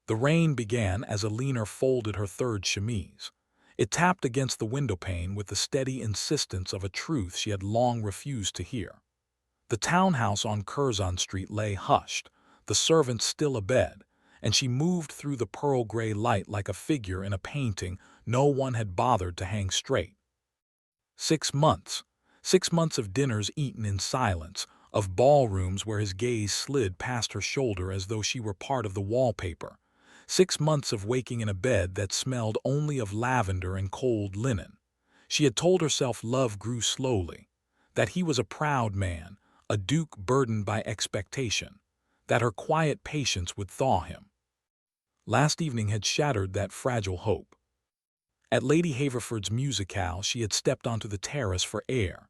The rain began as Alina folded her third chemise. It tapped against the windowpane with the steady insistence of a truth she had long refused to hear. The townhouse on Curzon Street lay hushed, the servants still abed, and she moved through the pearl-gray light like a figure in a painting no one had bothered to hang straight. 6 months. 6 months of dinners eaten in silence, of ballrooms where his gaze slid past her shoulder as though she were part of the wallpaper. 6 months of waking in a bed that smelled only of lavender and cold linen. She had told herself love grew slowly, that he was a proud man, a duke burdened by expectation, that her quiet patience would thaw him. Last evening had shattered that fragile hope. At Lady Haverford's musicale she had stepped onto the terrace for air.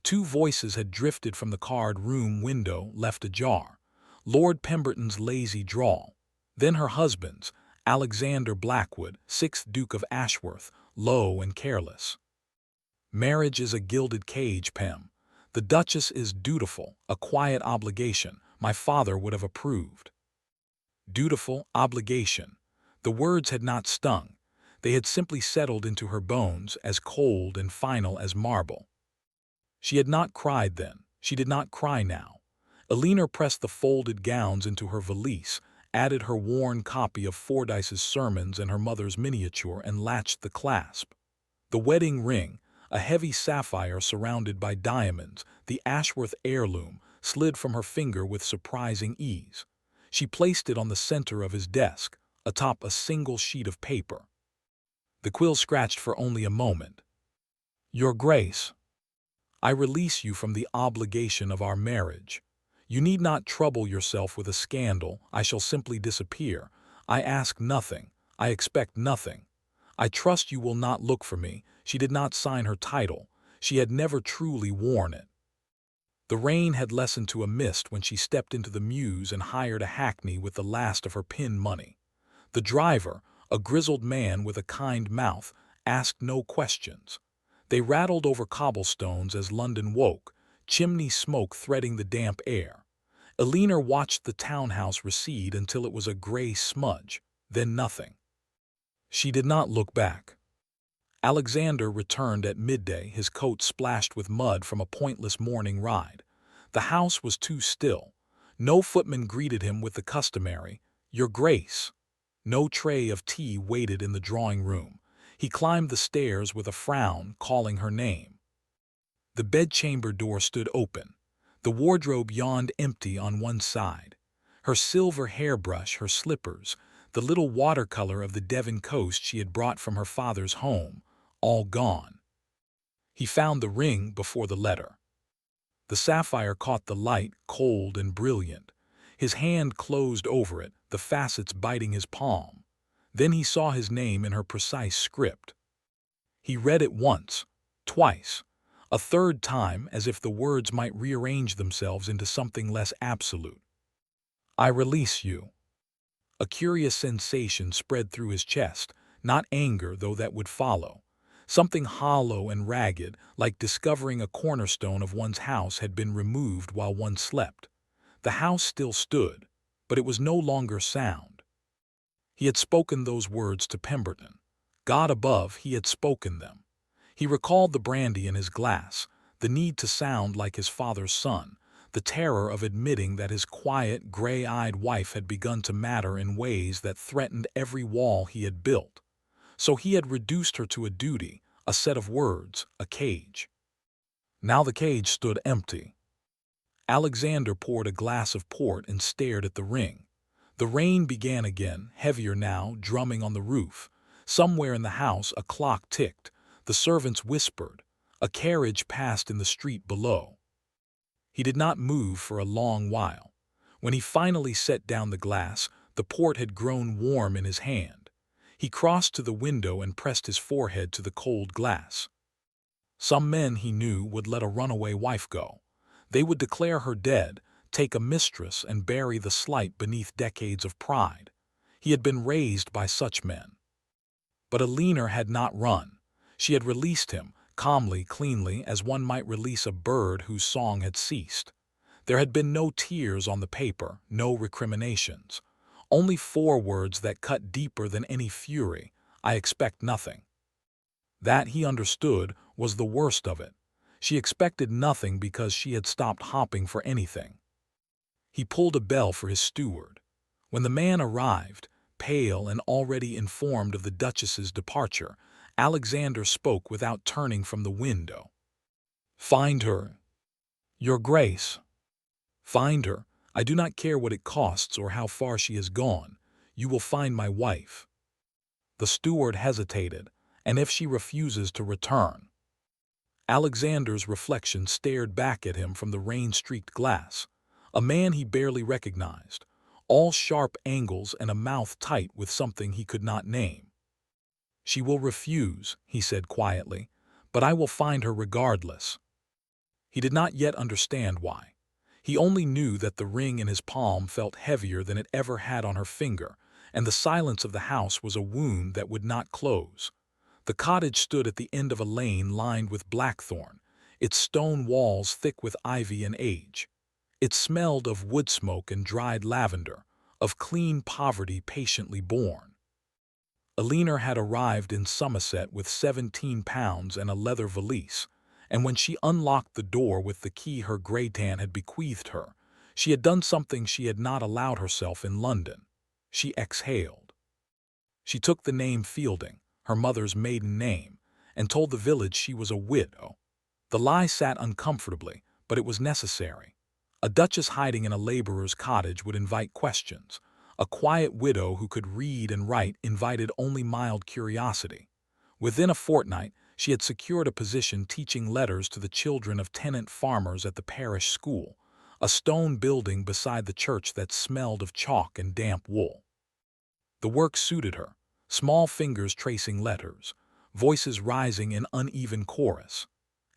Two voices had drifted from the card-room window, left ajar. Lord Pemberton's lazy drawl, then her husband's, Alexander Blackwood, 6th Duke of Ashworth, low and careless. Marriage is a gilded cage, Pem. The Duchess is dutiful, a quiet obligation. My father would have approved. Dutiful, obligation. The words had not stung. They had simply settled into her bones, as cold and final as marble. She had not cried then. She did not cry now. Alina pressed the folded gowns into her valise, added her worn copy of Fordyce's sermons and her mother's miniature, and latched the clasp. The wedding ring, a heavy sapphire surrounded by diamonds, the Ashworth heirloom, slid from her finger with surprising ease. She placed it on the center of his desk, atop a single sheet of paper. The quill scratched for only a moment. Your Grace, I release you from the obligation of our marriage. You need not trouble yourself with a scandal. I shall simply disappear. I ask nothing. I expect nothing. I trust you will not look for me. She did not sign her title. She had never truly worn it. The rain had lessened to a mist when she stepped into the mews and hired a hackney with the last of her pin money. The driver, a grizzled man with a kind mouth, asked no questions. They rattled over cobblestones as London woke, chimney smoke threading the damp air. Alina watched the townhouse recede until it was a gray smudge, then nothing. She did not look back. Alexander returned at midday, his coat splashed with mud from a pointless morning ride. The house was too still. No footman greeted him with the customary, "Your Grace." No tray of tea waited in the drawing-room. He climbed the stairs with a frown, calling her name. The bedchamber door stood open. The wardrobe yawned empty on one side. Her silver hairbrush, her slippers, the little watercolor of the Devon coast she had brought from her father's home, all gone. He found the ring before the letter. The sapphire caught the light, cold and brilliant. His hand closed over it, the facets biting his palm. Then he saw his name in her precise script. He read it once, twice, a third time, as if the words might rearrange themselves into something less absolute. I release you. A curious sensation spread through his chest, not anger, though that would follow. Something hollow and ragged, like discovering a cornerstone of one's house had been removed while one slept. The house still stood, but it was no longer sound. He had spoken those words to Pemberton. God above, he had spoken them. He recalled the brandy in his glass, the need to sound like his father's son, the terror of admitting that his quiet, gray-eyed wife had begun to matter in ways that threatened every wall he had built. So he had reduced her to a duty, a set of words, a cage. Now the cage stood empty. Alexander poured a glass of port and stared at the ring. The rain began again, heavier now, drumming on the roof. Somewhere in the house a clock ticked. The servants whispered. A carriage passed in the street below. He did not move for a long while. When he finally set down the glass, the port had grown warm in his hand. He crossed to the window and pressed his forehead to the cold glass. Some men, he knew, would let a runaway wife go. They would declare her dead, take a mistress, and bury the slight beneath decades of pride. He had been raised by such men. But Alina had not run. She had released him, calmly, cleanly, as one might release a bird whose song had ceased. There had been no tears on the paper, no recriminations. Only 4 words that cut deeper than any fury. I expect nothing. That, he understood, was the worst of it. She expected nothing because she had stopped hopping for anything. He pulled a bell for his steward. When the man arrived, pale and already informed of the Duchess's departure, Alexander spoke without turning from the window. "Find her, Your Grace. Find her. I do not care what it costs or how far she has gone. You will find my wife." The steward hesitated. "And if she refuses to return?" Alexander's reflection stared back at him from the rain-streaked glass. A man he barely recognized, all sharp angles and a mouth tight with something he could not name. "She will refuse," he said quietly, "but I will find her regardless." He did not yet understand why. He only knew that the ring in his palm felt heavier than it ever had on her finger, and the silence of the house was a wound that would not close. The cottage stood at the end of a lane lined with blackthorn, its stone walls thick with ivy and age. It smelled of wood smoke and dried lavender, of clean poverty patiently borne. Eleanor had arrived in Somerset with £17 and a leather valise, and when she unlocked the door with the key her greytan had bequeathed her, she had done something she had not allowed herself in London. She exhaled. She took the name Fielding, her mother's maiden name, and told the village she was a widow. The lie sat uncomfortably, but it was necessary. A duchess hiding in a laborer's cottage would invite questions. A quiet widow who could read and write invited only mild curiosity. Within a fortnight, she had secured a position teaching letters to the children of tenant farmers at the parish school, a stone building beside the church that smelled of chalk and damp wool. The work suited her, small fingers tracing letters, voices rising in uneven chorus.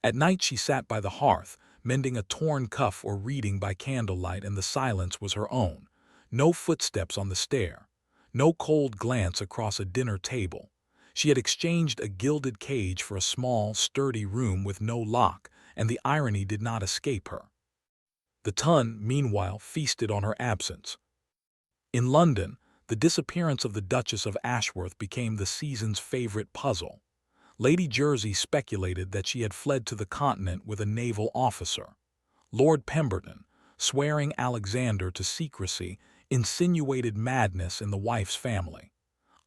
At night she sat by the hearth, mending a torn cuff or reading by candlelight, and the silence was her own. No footsteps on the stair, no cold glance across a dinner table. She had exchanged a gilded cage for a small, sturdy room with no lock, and the irony did not escape her. The Tun, meanwhile, feasted on her absence. In London, the disappearance of the Duchess of Ashworth became the season's favorite puzzle. Lady Jersey speculated that she had fled to the continent with a naval officer. Lord Pemberton, swearing Alexander to secrecy, insinuated madness in the wife's family.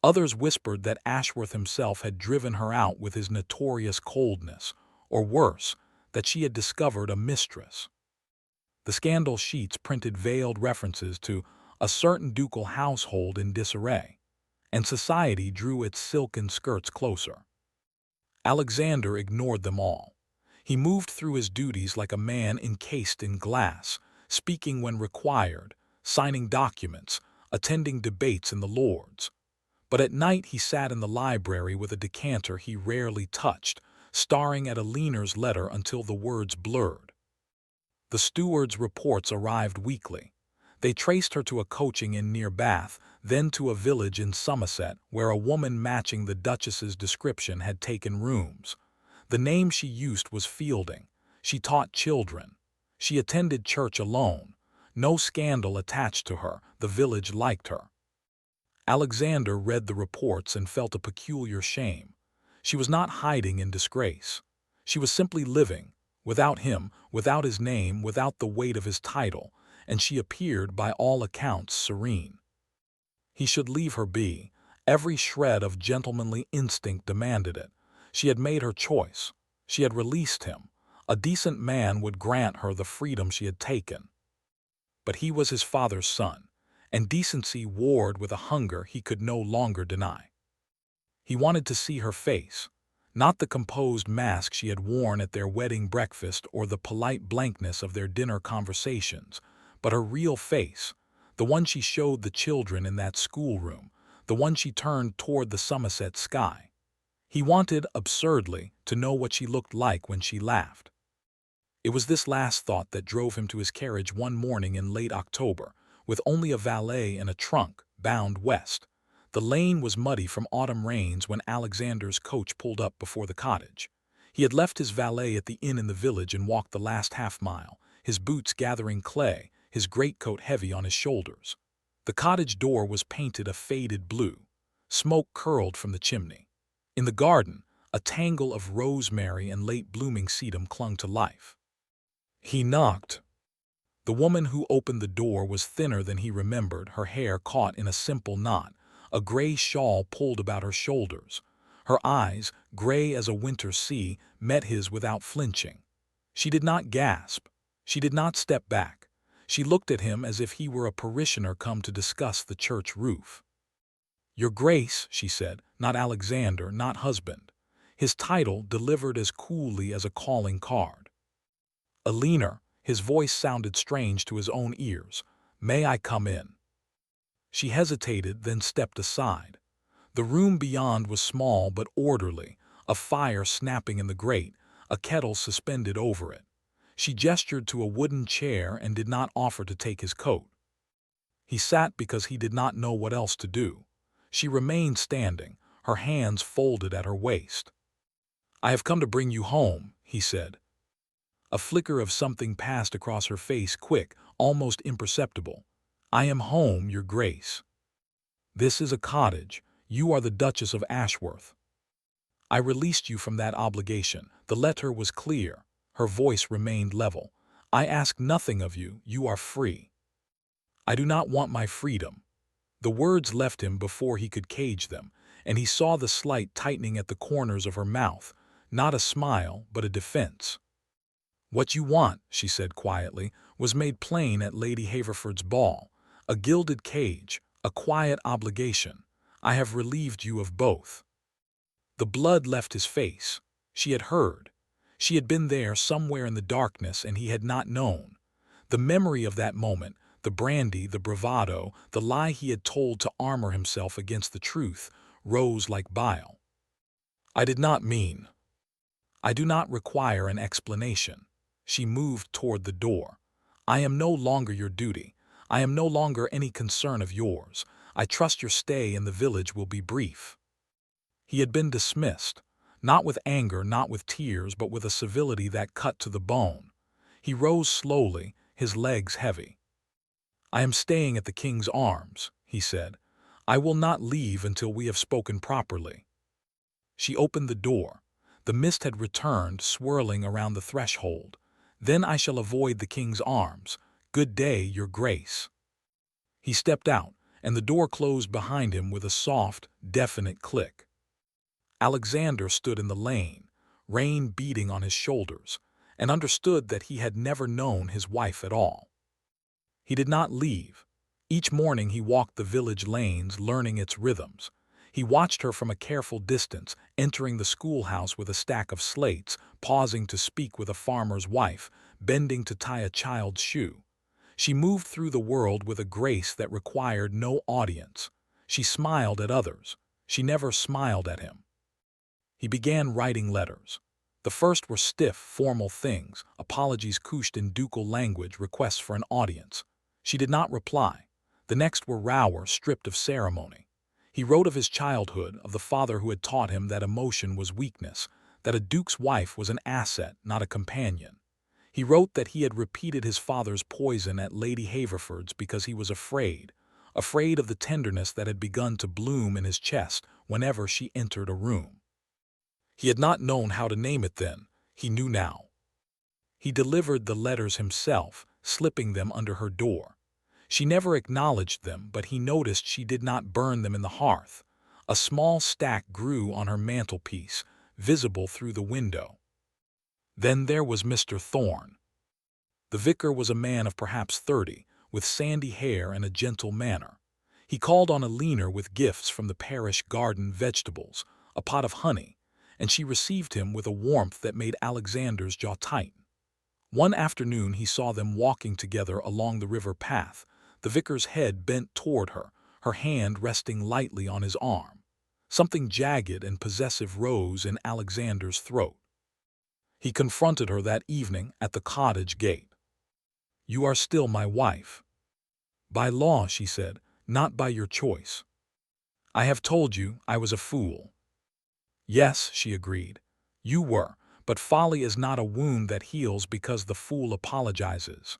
Others whispered that Ashworth himself had driven her out with his notorious coldness, or worse, that she had discovered a mistress. The scandal sheets printed veiled references to a certain ducal household in disarray, and society drew its silken skirts closer. Alexander ignored them all. He moved through his duties like a man encased in glass, speaking when required, signing documents, attending debates in the Lords. But at night he sat in the library with a decanter he rarely touched, staring at Eleanor's letter until the words blurred. The steward's reports arrived weekly. They traced her to a coaching inn near Bath, then to a village in Somerset where a woman matching the Duchess's description had taken rooms. The name she used was Fielding. She taught children. She attended church alone. No scandal attached to her. The village liked her. Alexander read the reports and felt a peculiar shame. She was not hiding in disgrace. She was simply living, without him, without his name, without the weight of his title, and she appeared, by all accounts, serene. He should leave her be. Every shred of gentlemanly instinct demanded it. She had made her choice. She had released him. A decent man would grant her the freedom she had taken. But he was his father's son, and decency warred with a hunger he could no longer deny. He wanted to see her face, not the composed mask she had worn at their wedding breakfast or the polite blankness of their dinner conversations, but her real face, the one she showed the children in that schoolroom, the one she turned toward the Somerset sky. He wanted, absurdly, to know what she looked like when she laughed. It was this last thought that drove him to his carriage one morning in late October, with only a valet and a trunk, bound west. The lane was muddy from autumn rains when Alexander's coach pulled up before the cottage. He had left his valet at the inn in the village and walked the last half-mile, his boots gathering clay, his greatcoat heavy on his shoulders. The cottage door was painted a faded blue. Smoke curled from the chimney. In the garden, a tangle of rosemary and late-blooming sedum clung to life. He knocked. The woman who opened the door was thinner than he remembered, her hair caught in a simple knot, a gray shawl pulled about her shoulders. Her eyes, gray as a winter sea, met his without flinching. She did not gasp. She did not step back. She looked at him as if he were a parishioner come to discuss the church roof. "Your Grace," she said, "not Alexander, not husband." His title delivered as coolly as a calling card. "Alina," his voice sounded strange to his own ears. "May I come in?" She hesitated, then stepped aside. The room beyond was small but orderly, a fire snapping in the grate, a kettle suspended over it. She gestured to a wooden chair and did not offer to take his coat. He sat because he did not know what else to do. She remained standing, her hands folded at her waist. "I have come to bring you home," he said. A flicker of something passed across her face, quick, almost imperceptible. "I am home, Your Grace. This is a cottage. You are the Duchess of Ashworth. I released you from that obligation." The letter was clear. Her voice remained level. "I ask nothing of you. You are free." "I do not want my freedom." The words left him before he could cage them, and he saw the slight tightening at the corners of her mouth, not a smile, but a defense. "What you want," she said quietly, "was made plain at Lady Haverford's ball. A gilded cage, a quiet obligation. I have relieved you of both." The blood left his face. She had heard. She had been there somewhere in the darkness, and he had not known. The memory of that moment, the brandy, the bravado, the lie he had told to armor himself against the truth, rose like bile. "I did not mean. I do not require an explanation." She moved toward the door. "I am no longer your duty. I am no longer any concern of yours. I trust your stay in the village will be brief." He had been dismissed, not with anger, not with tears, but with a civility that cut to the bone. He rose slowly, his legs heavy. "I am staying at the King's Arms," he said. "I will not leave until we have spoken properly." She opened the door. The mist had returned, swirling around the threshold. "Then I shall avoid the King's Arms. Good day, Your Grace." He stepped out, and the door closed behind him with a soft, definite click. Alexander stood in the lane, rain beating on his shoulders, and understood that he had never known his wife at all. He did not leave. Each morning he walked the village lanes, learning its rhythms. He watched her from a careful distance, entering the schoolhouse with a stack of slates, pausing to speak with a farmer's wife, bending to tie a child's shoe. She moved through the world with a grace that required no audience. She smiled at others. She never smiled at him. He began writing letters. The first were stiff, formal things, apologies couched in ducal language, requests for an audience. She did not reply. The next were rower, stripped of ceremony. He wrote of his childhood, of the father who had taught him that emotion was weakness, that a duke's wife was an asset, not a companion. He wrote that he had repeated his father's poison at Lady Haverford's because he was afraid of the tenderness that had begun to bloom in his chest whenever she entered a room. He had not known how to name it then. He knew now. He delivered the letters himself, slipping them under her door. She never acknowledged them, but he noticed she did not burn them in the hearth. A small stack grew on her mantelpiece, visible through the window. Then there was Mr. Thorne. The vicar was a man of perhaps 30, with sandy hair and a gentle manner. He called on Alina with gifts from the parish garden, vegetables, a pot of honey, and she received him with a warmth that made Alexander's jaw tighten. One afternoon he saw them walking together along the river path, the vicar's head bent toward her, her hand resting lightly on his arm. Something jagged and possessive rose in Alexander's throat. He confronted her that evening at the cottage gate. "You are still my wife." "By law," she said, "not by your choice." "I have told you I was a fool." "Yes," she agreed. "You were, but folly is not a wound that heals because the fool apologizes."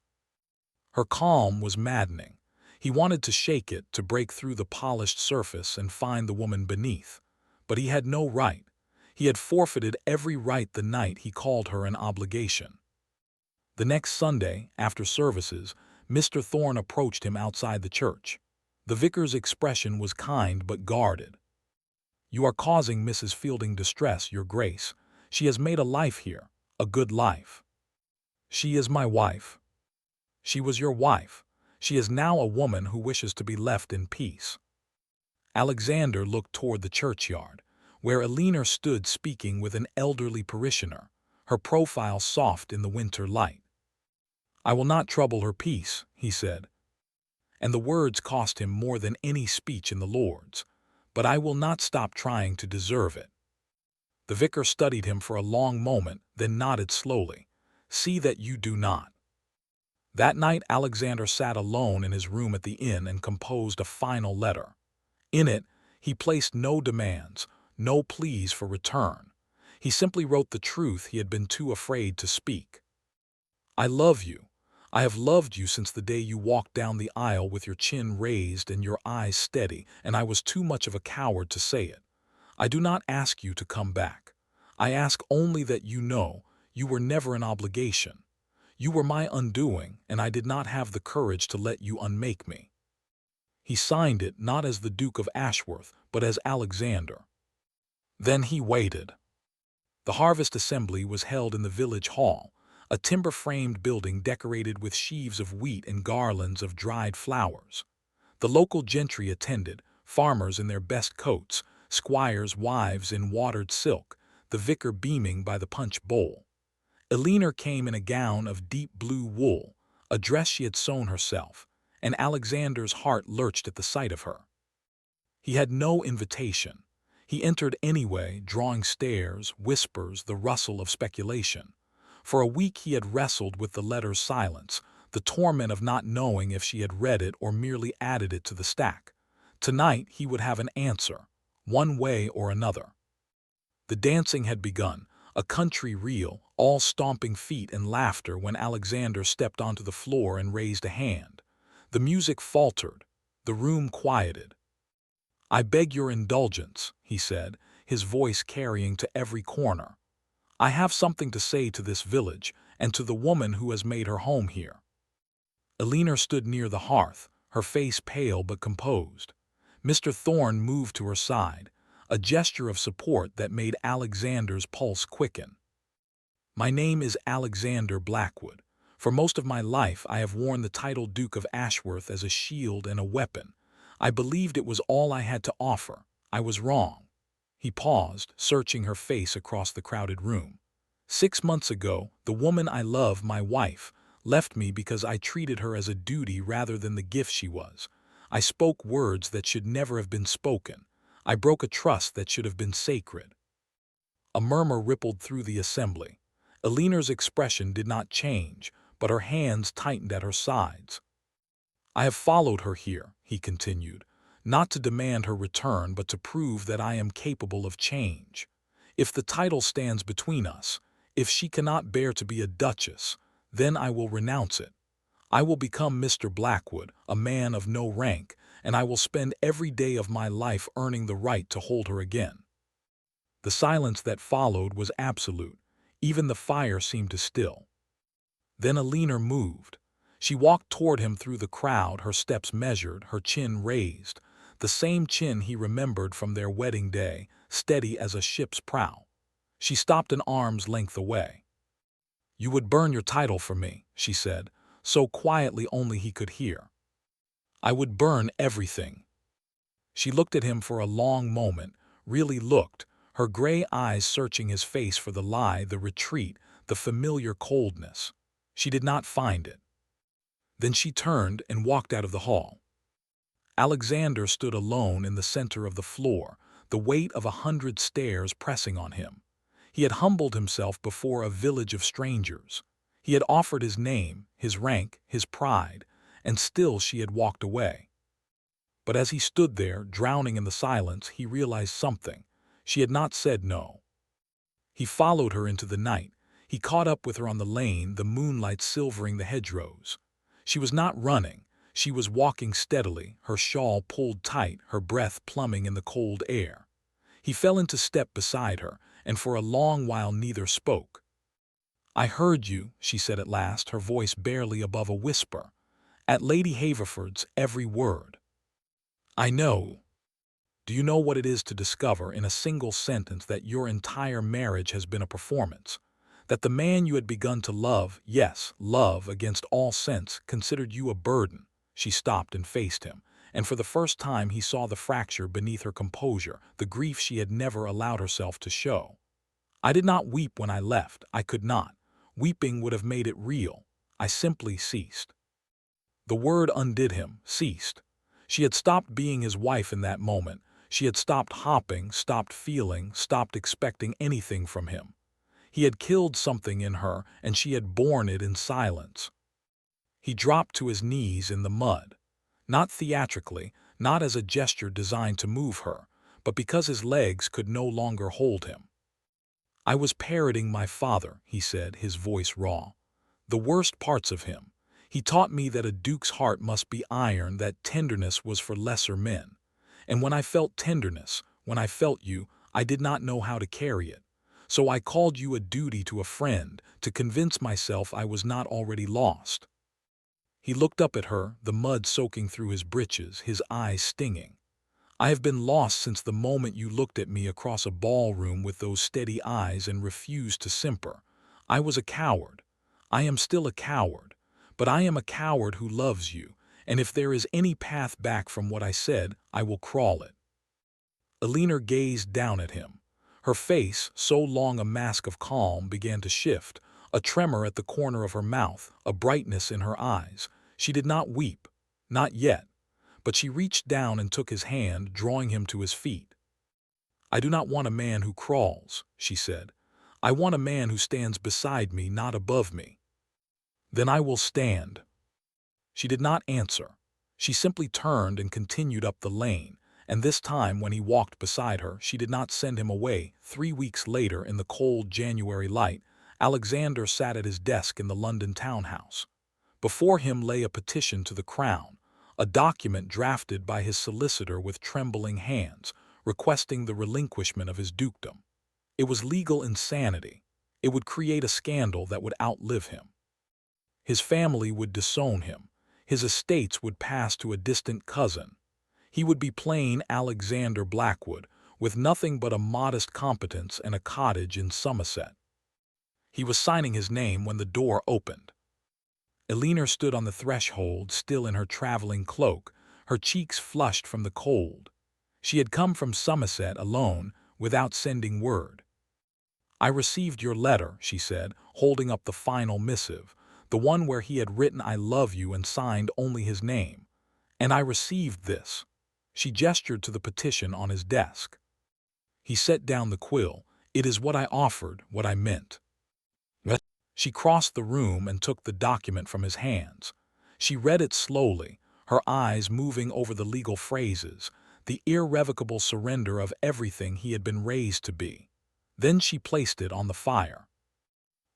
Her calm was maddening. He wanted to shake it, to break through the polished surface and find the woman beneath. But he had no right. He had forfeited every right the night he called her an obligation. The next Sunday, after services, Mr. Thorne approached him outside the church. The vicar's expression was kind but guarded. "You are causing Mrs. Fielding distress, Your Grace. She has made a life here, a good life." "She is my wife." "She was your wife. She is now a woman who wishes to be left in peace." Alexander looked toward the churchyard, where Eleanor stood speaking with an elderly parishioner, her profile soft in the winter light. "I will not trouble her peace," he said, and the words cost him more than any speech in the Lords, "but I will not stop trying to deserve it." The vicar studied him for a long moment, then nodded slowly. "See that you do not." That night Alexander sat alone in his room at the inn and composed a final letter. In it, he placed no demands, no pleas for return. He simply wrote the truth he had been too afraid to speak. "I love you. I have loved you since the day you walked down the aisle with your chin raised and your eyes steady, and I was too much of a coward to say it. I do not ask you to come back. I ask only that you know you were never an obligation. You were my undoing, and I did not have the courage to let you unmake me." He signed it not as the Duke of Ashworth, but as Alexander. Then he waited. The harvest assembly was held in the village hall, a timber-framed building decorated with sheaves of wheat and garlands of dried flowers. The local gentry attended, farmers in their best coats, squires' wives in watered silk, the vicar beaming by the punch bowl. Eleanor came in a gown of deep blue wool, a dress she had sewn herself, and Alexander's heart lurched at the sight of her. He had no invitation. He entered anyway, drawing stares, whispers, the rustle of speculation. For a week he had wrestled with the letter's silence, the torment of not knowing if she had read it or merely added it to the stack. Tonight he would have an answer, one way or another. The dancing had begun, a country reel, all stomping feet and laughter when Alexander stepped onto the floor and raised a hand. The music faltered, the room quieted. "I beg your indulgence," he said, his voice carrying to every corner. "I have something to say to this village and to the woman who has made her home here." Eleanor stood near the hearth, her face pale but composed. Mr. Thorne moved to her side, a gesture of support that made Alexander's pulse quicken. "My name is Alexander Blackwood. For most of my life I have worn the title Duke of Ashworth as a shield and a weapon. I believed it was all I had to offer. I was wrong." He paused, searching her face across the crowded room. "6 months ago, the woman I love, my wife, left me because I treated her as a duty rather than the gift she was. I spoke words that should never have been spoken. I broke a trust that should have been sacred." A murmur rippled through the assembly. Eleanor's expression did not change, but her hands tightened at her sides. "I have followed her here," he continued, "not to demand her return, but to prove that I am capable of change. If the title stands between us, if she cannot bear to be a duchess, then I will renounce it. I will become Mr. Blackwood, a man of no rank, and I will spend every day of my life earning the right to hold her again." The silence that followed was absolute. Even the fire seemed to still. Then Eleanor moved. She walked toward him through the crowd, her steps measured, her chin raised, the same chin he remembered from their wedding day, steady as a ship's prow. She stopped an arm's length away. "You would burn your title for me," she said, so quietly only he could hear. "I would burn everything." She looked at him for a long moment, really looked, her gray eyes searching his face for the lie, the retreat, the familiar coldness. She did not find it. Then she turned and walked out of the hall. Alexander stood alone in the center of the floor, the weight of 100 stares pressing on him. He had humbled himself before a village of strangers. He had offered his name, his rank, his pride, and still she had walked away. But as he stood there, drowning in the silence, he realized something. She had not said no. He followed her into the night. He caught up with her on the lane, the moonlight silvering the hedgerows. She was not running. She was walking steadily, her shawl pulled tight, her breath plumbing in the cold air. He fell into step beside her, and for a long while neither spoke. "I heard you," she said at last, her voice barely above a whisper. "At Lady Haverford's, every word. I know. Do you know what it is to discover in a single sentence that your entire marriage has been a performance? That the man you had begun to love, yes, love against all sense, considered you a burden?" She stopped and faced him, and for the first time he saw the fracture beneath her composure, the grief she had never allowed herself to show. "I did not weep when I left. I could not. Weeping would have made it real. I simply ceased." The word undid him, ceased. She had stopped being his wife in that moment. She had stopped hopping, stopped feeling, stopped expecting anything from him. He had killed something in her, and she had borne it in silence. He dropped to his knees in the mud. Not theatrically, not as a gesture designed to move her, but because his legs could no longer hold him. "I was parroting my father," he said, his voice raw. "The worst parts of him. He taught me that a duke's heart must be iron, that tenderness was for lesser men. And when I felt tenderness, when I felt you, I did not know how to carry it. So I called you a duty to a friend, to convince myself I was not already lost." He looked up at her, the mud soaking through his breeches, his eyes stinging. "I have been lost since the moment you looked at me across a ballroom with those steady eyes and refused to simper. I was a coward. I am still a coward. But I am a coward who loves you, and if there is any path back from what I said, I will crawl it." Elinor gazed down at him. Her face, so long a mask of calm, began to shift, a tremor at the corner of her mouth, a brightness in her eyes. She did not weep. Not yet. But she reached down and took his hand, drawing him to his feet. "I do not want a man who crawls," she said. "I want a man who stands beside me, not above me." "Then I will stand." She did not answer. She simply turned and continued up the lane, and this time when he walked beside her, she did not send him away. 3 weeks later, in the cold January light, Alexander sat at his desk in the London townhouse. Before him lay a petition to the Crown, a document drafted by his solicitor with trembling hands, requesting the relinquishment of his dukedom. It was legal insanity. It would create a scandal that would outlive him. His family would disown him. His estates would pass to a distant cousin. He would be plain Alexander Blackwood, with nothing but a modest competence and a cottage in Somerset. He was signing his name when the door opened. Elinor stood on the threshold, still in her traveling cloak, her cheeks flushed from the cold. She had come from Somerset alone, without sending word. "I received your letter," she said, holding up the final missive, the one where he had written "I love you" and signed only his name. "And I received this." She gestured to the petition on his desk. He set down the quill. "It is what I offered, what I meant." She crossed the room and took the document from his hands. She read it slowly, her eyes moving over the legal phrases, the irrevocable surrender of everything he had been raised to be. Then she placed it on the fire.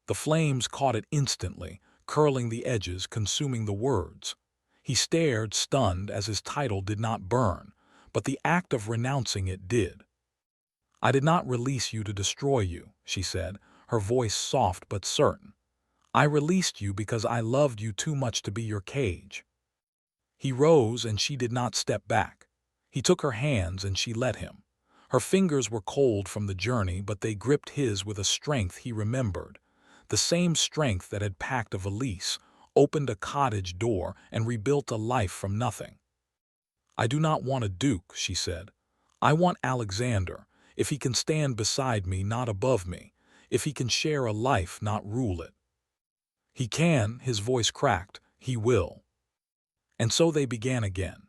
The flames caught it instantly, curling the edges, consuming the words. He stared, stunned, as his title did not burn, but the act of renouncing it did. "I did not release you to destroy you," she said, her voice soft but certain. "I released you because I loved you too much to be your cage." He rose, and she did not step back. He took her hands, and she let him. Her fingers were cold from the journey, but they gripped his with a strength he remembered. The same strength that had packed a valise, opened a cottage door, and rebuilt a life from nothing. "I do not want a duke," she said. "I want Alexander, if he can stand beside me, not above me, if he can share a life, not rule it." "He can," his voice cracked, "he will." And so they began again.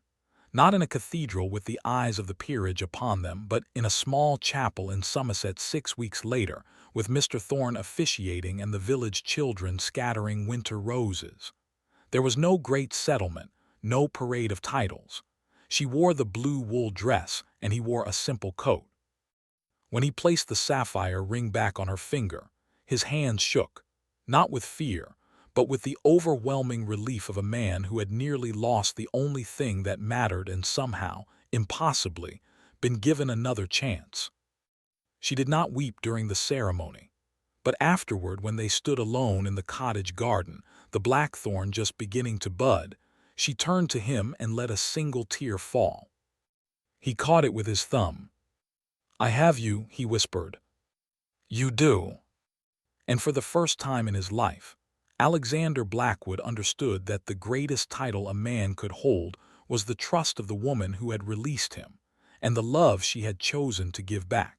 Not in a cathedral with the eyes of the peerage upon them, but in a small chapel in Somerset 6 weeks later, with Mr. Thorne officiating and the village children scattering winter roses. There was no great settlement, no parade of titles. She wore the blue wool dress, and he wore a simple coat. When he placed the sapphire ring back on her finger, his hands shook, not with fear, but with the overwhelming relief of a man who had nearly lost the only thing that mattered and somehow, impossibly, been given another chance. She did not weep during the ceremony, but afterward when they stood alone in the cottage garden, the blackthorn just beginning to bud, she turned to him and let a single tear fall. He caught it with his thumb. "I have you," he whispered. "You do." And for the first time in his life, Alexander Blackwood understood that the greatest title a man could hold was the trust of the woman who had released him, and the love she had chosen to give back.